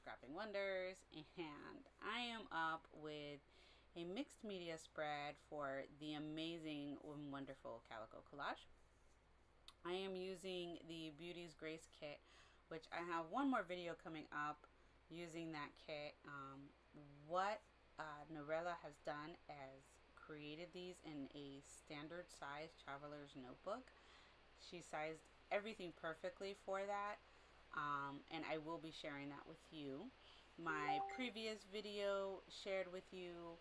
Scrapping Wonders, and I am up with a mixed media spread for the amazing and wonderful Calico Collage. I am using the Beauty's Grace kit, which I have one more video coming up using that kit. What Norella has done is created these in a standard size traveler's notebook. She sized everything perfectly for that. And I will be sharing that with you. My previous video shared with you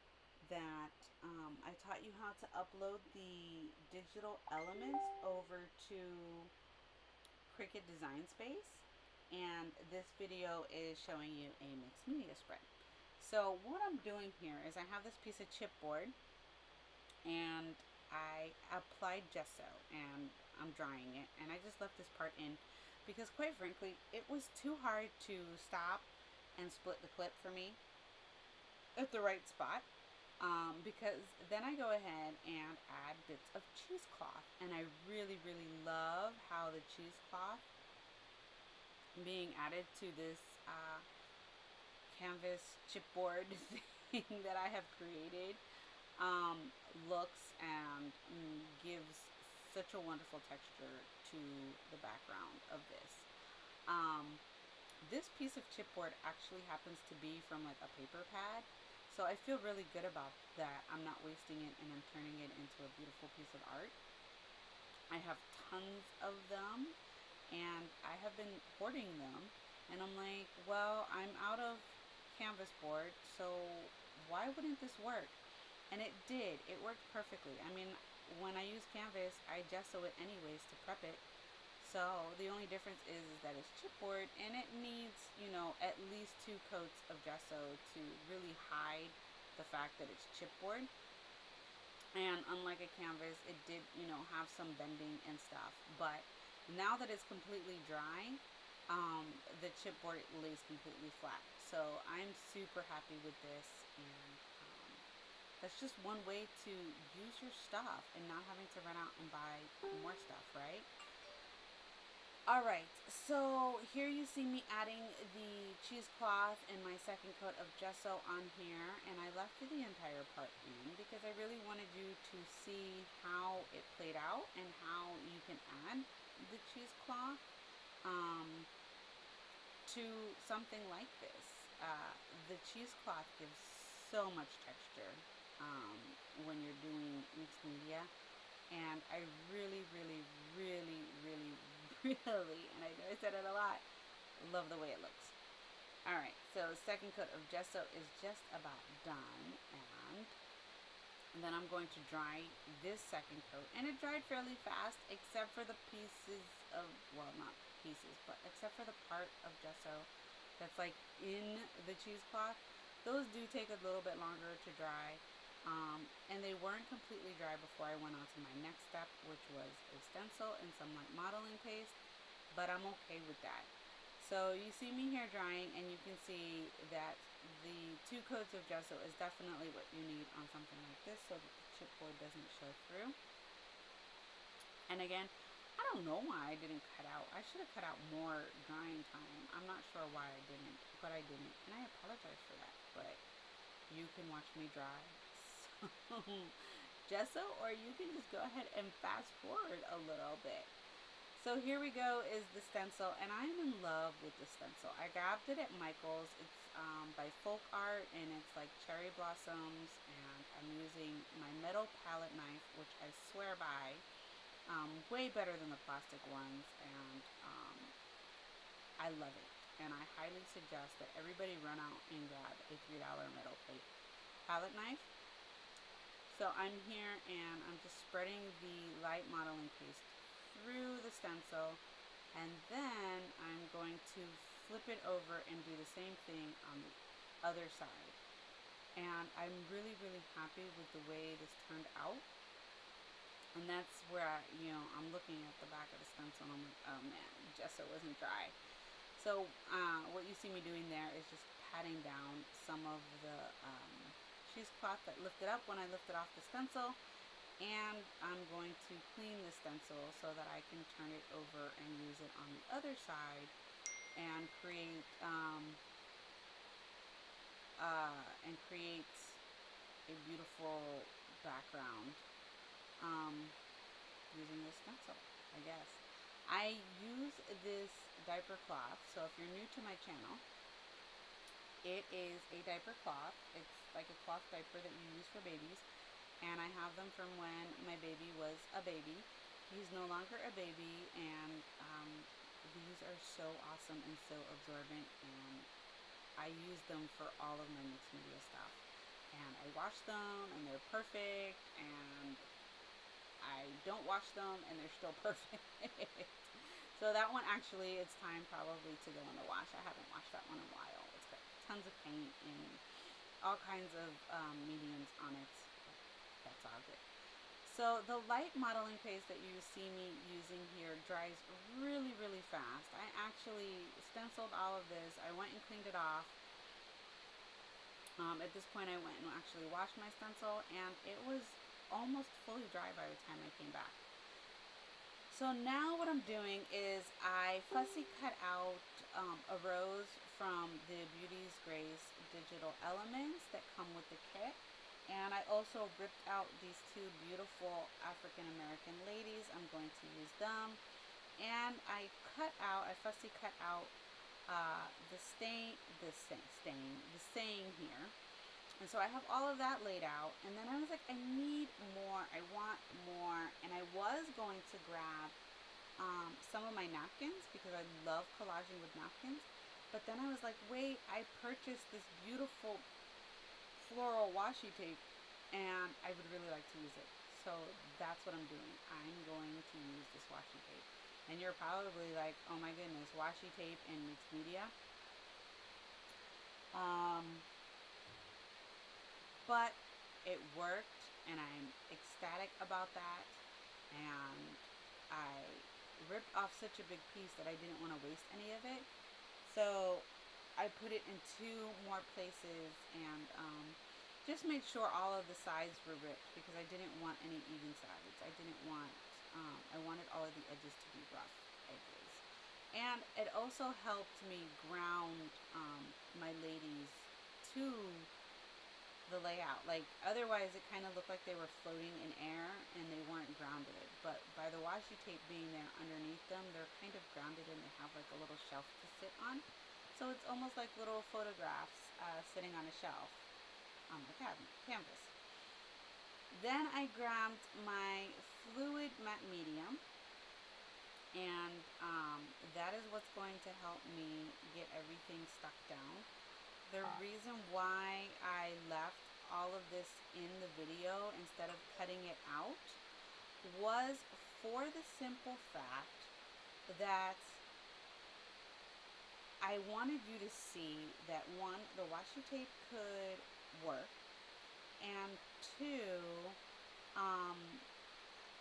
that I taught you how to upload the digital elements over to Cricut Design Space, and this video is showing you a mixed media spread. So what I'm doing here is I have this piece of chipboard and I applied gesso and I'm drying it, and I just left this part in because quite frankly it was too hard to stop and split the clip for me at the right spot, because then I go ahead and add bits of cheesecloth, and I really love how the cheesecloth being added to this canvas chipboard thing that I have created looks and gives such a wonderful texture to the background of this. This piece of chipboard actually happens to be from like a paper pad, so I feel really good about that. I'm not wasting it and I'm turning it into a beautiful piece of art. I have tons of them and I have been hoarding them, and I'm like, well, I'm out of canvas board, so why wouldn't this work? And it did. It worked perfectly. I mean, when I use canvas, I gesso it anyways to prep it. So the only difference is that it's chipboard and it needs, you know, at least 2 coats of gesso to really hide the fact that it's chipboard. And unlike a canvas, it did, you know, have some bending and stuff. But now that it's completely dry, the chipboard lays completely flat. So I'm super happy with this, and that's just one way to use your stuff and not having to run out and buy more stuff, right? Alright, so here you see me adding the cheesecloth and my second coat of gesso on here, and I left the entire part in because I really wanted you to see how it played out and how you can add the cheesecloth to something like this. The cheesecloth gives so much texture when you're doing mixed media, and I really, and I know I said it a lot, love the way it looks. Alright, so the second coat of gesso is just about done, and then I'm going to dry this second coat, and it dried fairly fast except for the pieces of, well, not pieces, but except for the part of gesso that's like in the cheesecloth. Those do take a little bit longer to dry, and they weren't completely dry before I went on to my next step, which was a stencil and some like modeling paste, but I'm okay with that. So you see me here drying, and you can see that the 2 coats of gesso is definitely what you need on something like this so that the chipboard doesn't show through. And again, I don't know why I didn't cut out. I should have cut out more drying time. I'm not sure why I didn't, but I didn't, and I apologize for that. But you can watch me dry gesso, or you can just go ahead and fast forward a little bit. So here we go is the stencil, and I'm in love with the stencil. I grabbed it at Michael's. It's by Folk Art, and it's like cherry blossoms, and I'm using my metal palette knife, which I swear by, way better than the plastic ones, and I love it, and I highly suggest that everybody run out and grab a $3 metal palette knife. So I'm here and I'm just spreading the light modeling paste through the stencil, and then I'm going to flip it over and do the same thing on the other side. And I'm really happy with the way this turned out. And that's where I'm looking at the back of the stencil and I'm like, oh man, gesso wasn't dry. So what you see me doing there is just patting down some of the cheesecloth that lifted up when I lifted off the stencil, and I'm going to clean the stencil so that I can turn it over and use it on the other side and create and create a beautiful background using this stencil, I guess. I use this diaper cloth, so if you're new to my channel, it is a diaper cloth. It's like a cloth diaper that you use for babies, and I have them from when my baby was a baby. He's no longer a baby, and these are so awesome and so absorbent, and I use them for all of my mixed media stuff. And I wash them, and they're perfect, and I don't wash them, and they're still perfect. So that one, actually, it's time probably to go in the wash. I haven't washed that one in a while. It's got tons of paint and all kinds of mediums on it. That's all good. So the light modeling paste that you see me using here dries really, really fast. I actually stenciled all of this. I went and cleaned it off. At this point, I went and actually washed my stencil, and it was almost fully dry by the time I came back. So now what I'm doing is I fussy cut out a rose from the Beauty's Grace digital elements that come with the kit. And I also ripped out these two beautiful African American ladies. I'm going to use them. And I fussy cut out the saying here. And so I have all of that laid out. And then I was like, I need more. I want more. And I was going to grab some of my napkins because I love collaging with napkins. But then I was like, wait, I purchased this beautiful floral washi tape, and I would really like to use it. So that's what I'm doing. I'm going to use this washi tape. And you're probably like, oh my goodness, washi tape and mixed media. But it worked, and I'm ecstatic about that. And I ripped off such a big piece that I didn't want to waste any of it. So I put it in two more places and just made sure all of the sides were ripped because I didn't want any even sides. I wanted all of the edges to be rough edges. And it also helped me ground my ladies to the layout. Like, otherwise it kind of looked like they were floating in air and they weren't grounded. But by the washi tape being there underneath them, they're kind of grounded and they have like a little shelf to sit on. So it's almost like little photographs sitting on a shelf on the canvas. Then I grabbed my fluid matte medium, and that is what's going to help me get everything stuck down. The reason why I left all of this in the video instead of cutting it out was for the simple fact that I wanted you to see that, one, the washi tape could work, and two,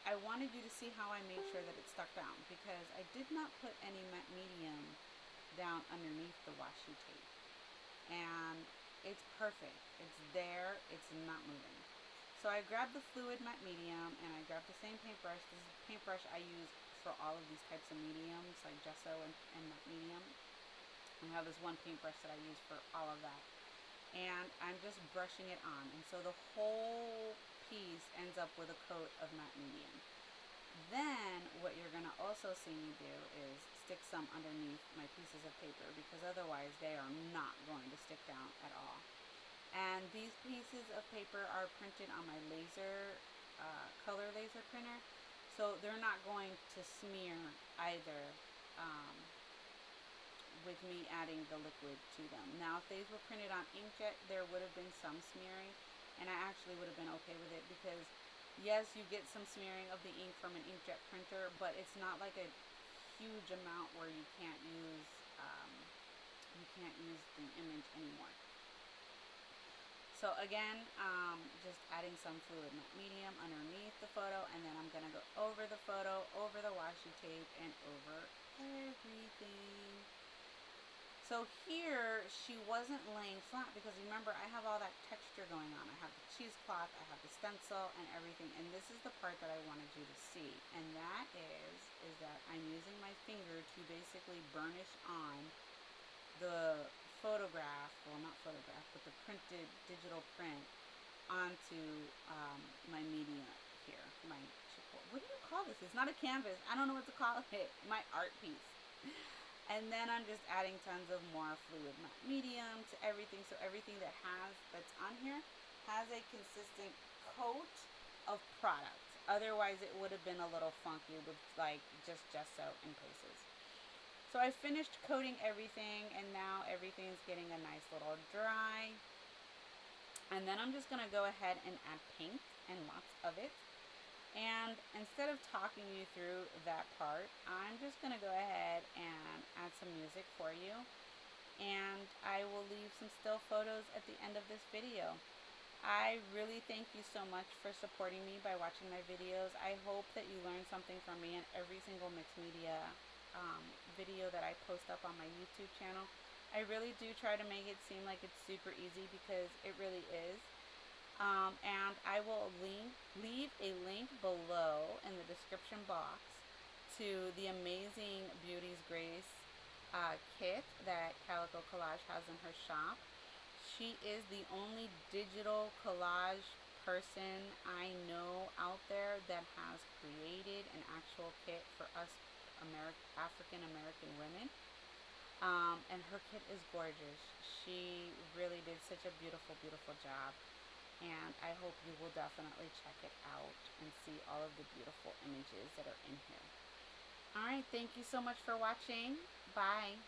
I wanted you to see how I made sure that it stuck down, because I did not put any matte medium down underneath the washi tape, and it's perfect. It's there. It's not moving. So I grabbed the fluid matte medium, and I grabbed the same paintbrush. This is the paintbrush I use for all of these types of mediums, like gesso and matte medium. I have this one paintbrush that I use for all of that. And I'm just brushing it on. And so the whole piece ends up with a coat of matte medium. Then what you're going to also see me do is stick some underneath my pieces of paper, because otherwise they are not going to stick down at all. And these pieces of paper are printed on my color laser printer. So they're not going to smear either. With me adding the liquid to them. Now, if these were printed on inkjet, there would have been some smearing, and I actually would have been okay with it, because yes, you get some smearing of the ink from an inkjet printer, but it's not like a huge amount where you can't use the image anymore. So again, just adding some fluid matte medium underneath the photo, and then I'm gonna go over the photo, over the washi tape, and over everything. So here, she wasn't laying flat, because remember, I have all that texture going on. I have the cheesecloth, I have the stencil, and everything. And this is the part that I wanted you to see. And that is that I'm using my finger to basically burnish on the photograph well, not photograph, but the printed digital print onto my media here. What do you call this? It's not a canvas. I don't know what to call it. My art piece. And then I'm just adding tons of more fluid matte medium to everything. So everything that's on here has a consistent coat of product. Otherwise, it would have been a little funky with like just gesso in places. So I finished coating everything, and now everything's getting a nice little dry. And then I'm just going to go ahead and add paint, and lots of it. And instead of talking you through that part, I'm just going to go ahead and add some music for you. And I will leave some still photos at the end of this video. I really thank you so much for supporting me by watching my videos. I hope that you learned something from me in every single mixed media video that I post up on my YouTube channel. I really do try to make it seem like it's super easy, because it really is. And I will leave a link below in the description box to the amazing Beauty's Grace kit that Calico Collage has in her shop. She is the only digital collage person I know out there that has created an actual kit for us African American women. And her kit is gorgeous. She really did such a beautiful, beautiful job. And I hope you will definitely check it out and see all of the beautiful images that are in here. Alright, thank you so much for watching. Bye.